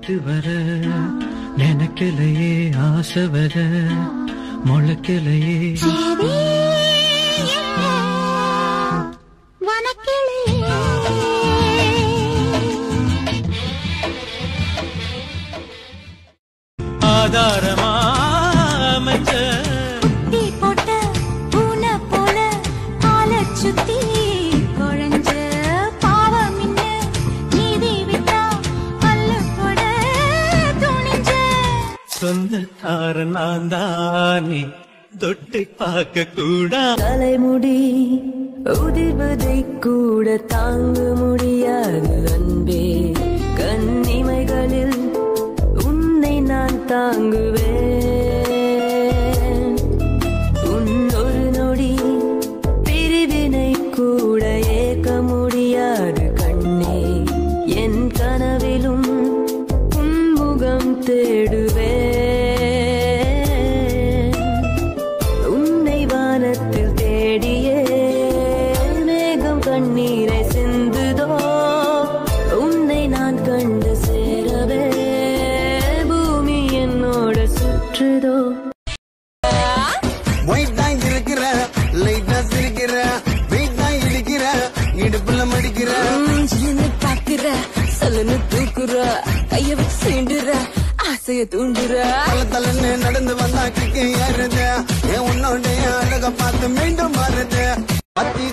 காத்து வர நினைக்கலையே ஆசை வர முளைக்கலையே ஆதாரமா அமைச்ச போட்ட பூனை போல ஆள சுத்தி குழஞ்ச பாவம் நீதி விட்டா அல்ல போட துணிஞ்ச சொந்தக்கார நான் தானே தொட்டு பார்க்க கூட தலைமுடி உதிர்வதை கூட தாங்க முடியாது அன்பே கண்ணிமைகளில் நான் தாங்குவேன் உன் ஒரு நொடி பிரிவினை கூட ஏற்க முடியாது கண்ணே என் கனவிலும் உன் முகம் தேடுவேன் உன்னை வானத்தில் தேடியே மேகம் கண்ணீரை சிந்துதோ உன்னை நான் கண்டு சேரவே ஒயிட் தான் இருக்கிற லைட்டா சிரிக்கிற வெயிட் தான் இடிக்கிற இடுப்புல மடிக்கிற பாக்குற சொல்லுன்னு தூக்குற கைய வச்சு சீண்டுற ஆசைய தூண்டுற தலன்னு நடந்து வந்தா கிக்கே ஏறுது என் உன்னோடைய அழக பார்த்து மீண்டும் மாறுது அத்தி